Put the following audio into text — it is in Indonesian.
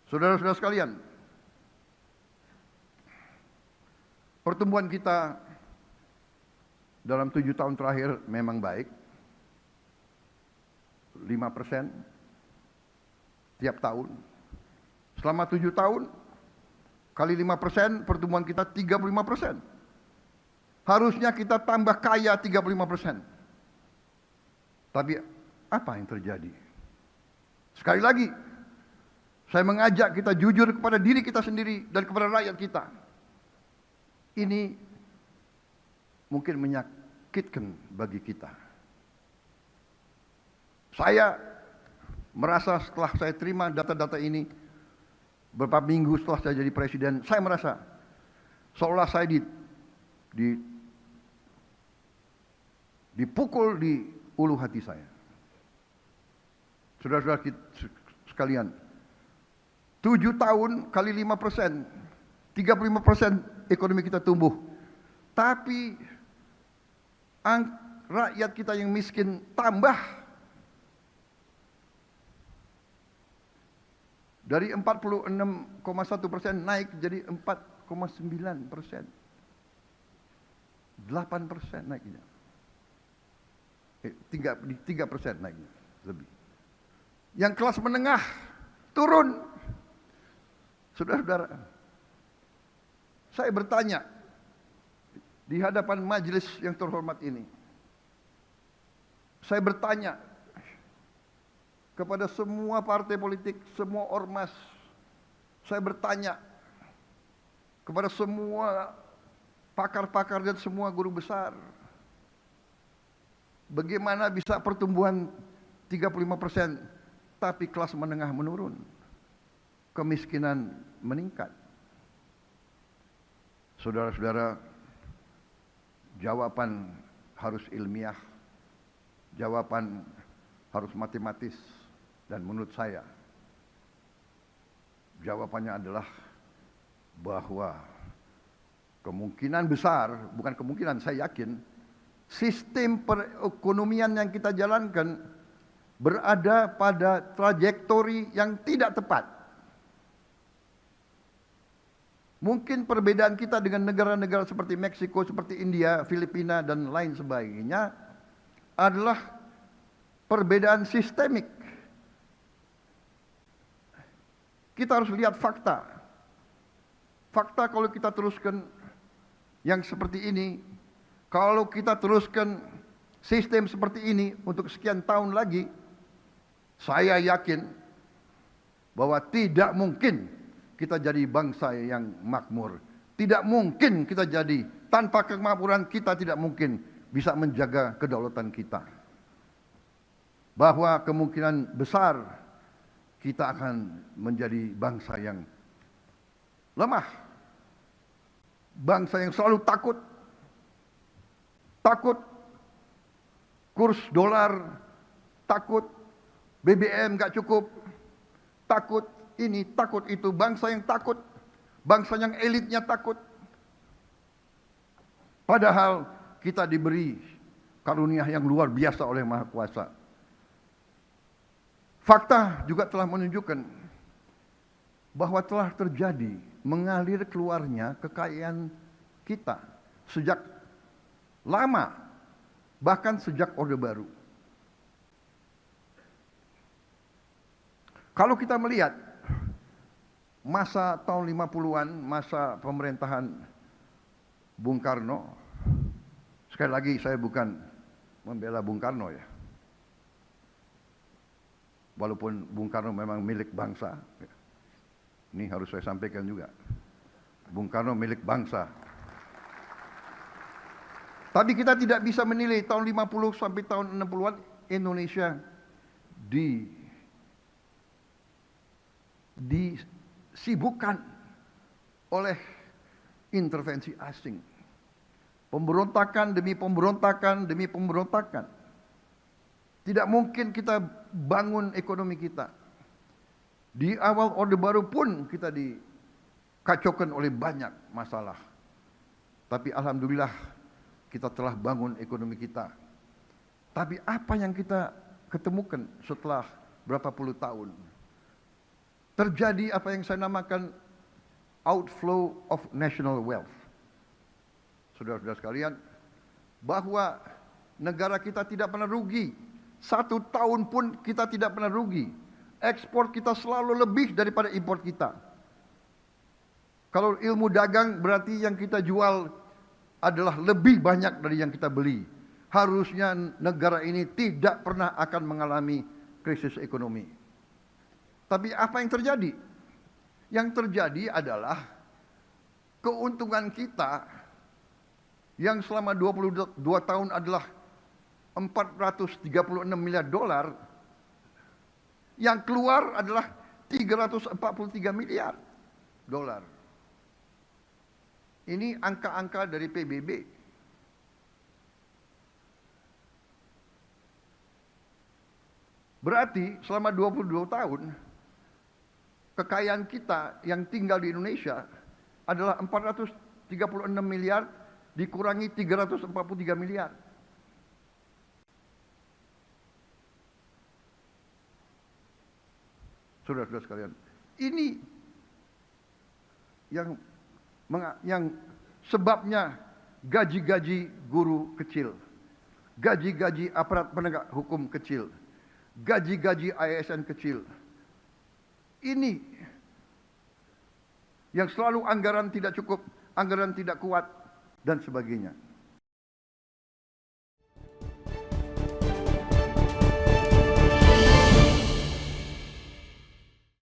Saudara-saudara sekalian, pertumbuhan kita dalam 7 tahun terakhir memang baik. 5% tiap tahun. Selama 7 tahun, kali 5% pertumbuhan kita 35%. Harusnya kita tambah kaya 35%. Tapi apa yang terjadi? Sekali lagi, saya mengajak kita jujur kepada diri kita sendiri dan kepada rakyat kita. Ini mungkin menyakitkan bagi kita. Saya merasa setelah saya terima data-data ini, beberapa minggu setelah saya jadi presiden, saya merasa seolah saya dipukul di ulu hati saya. Saudara-saudara sekalian, 7 tahun kali 5%, 35% ekonomi kita tumbuh. Tapi rakyat kita yang miskin tambah. Dari 46,1% naik jadi 4,9%. 8% naiknya. 3% naiknya lebih. Yang kelas menengah turun. Saudara-saudara, saya bertanya di hadapan majelis yang terhormat ini. Saya bertanya kepada semua partai politik, semua ormas. Saya bertanya kepada semua pakar-pakar dan semua guru besar. Bagaimana bisa pertumbuhan 35% tapi kelas menengah menurun? Kemiskinan meningkat. Saudara-saudara, jawaban harus ilmiah. Jawaban harus matematis. Dan menurut saya, jawabannya adalah bahwa kemungkinan besar, bukan kemungkinan, saya yakin, sistem perekonomian yang kita jalankan berada pada trajektori yang tidak tepat. Mungkin perbedaan kita dengan negara-negara seperti Meksiko, seperti India, Filipina, dan lain sebagainya adalah perbedaan sistemik. Kita harus lihat fakta. Fakta kalau kita teruskan yang seperti ini, kalau kita teruskan sistem seperti ini untuk sekian tahun lagi, saya yakin bahwa tidak mungkin kita jadi bangsa yang makmur. Tidak mungkin kita jadi, tanpa kemakmuran kita tidak mungkin bisa menjaga kedaulatan kita. Bahwa kemungkinan besar kita akan menjadi bangsa yang lemah. Bangsa yang selalu takut. Takut kurs dolar, takut BBM gak cukup, takut ini, takut itu. Bangsa yang takut, bangsa yang elitnya takut. Padahal kita diberi karunia yang luar biasa oleh Maha Kuasa. Fakta juga telah menunjukkan bahwa telah terjadi mengalir keluarnya kekayaan kita sejak lama, bahkan sejak Orde Baru. Kalau kita melihat masa tahun 50-an, masa pemerintahan Bung Karno, sekali lagi saya bukan membela Bung Karno ya. Walaupun Bung Karno memang milik bangsa, ini harus saya sampaikan juga. Bung Karno milik bangsa. Tapi kita tidak bisa menilai tahun 50 sampai tahun 60-an Indonesia disibukkan oleh intervensi asing. Pemberontakan demi pemberontakan demi pemberontakan. Tidak mungkin kita bangun ekonomi kita. Di awal Orde Baru pun kita dikacaukan oleh banyak masalah. Tapi alhamdulillah kita telah bangun ekonomi kita. Tapi apa yang kita ketemukan setelah berapa puluh tahun? terjadi apa yang saya namakan outflow of national wealth. Saudara-saudara sekalian, bahwa negara kita tidak pernah rugi. 1 tahun pun kita tidak pernah rugi. Ekspor kita selalu lebih daripada impor kita. Kalau ilmu dagang berarti yang kita jual adalah lebih banyak dari yang kita beli. Harusnya negara ini tidak pernah akan mengalami krisis ekonomi. Tapi apa yang terjadi? Yang terjadi adalah keuntungan kita yang selama 22 tahun adalah 436 miliar dolar, yang keluar adalah 343 miliar dolar. Ini angka-angka dari PBB. Berarti selama 22 tahun, kekayaan kita yang tinggal di Indonesia adalah 436 miliar dikurangi 343 miliar. Saudara-saudara sekalian, ini yang sebabnya gaji-gaji guru kecil, gaji-gaji aparat penegak hukum kecil, gaji-gaji ASN kecil. Ini yang selalu anggaran tidak cukup, anggaran tidak kuat, dan sebagainya.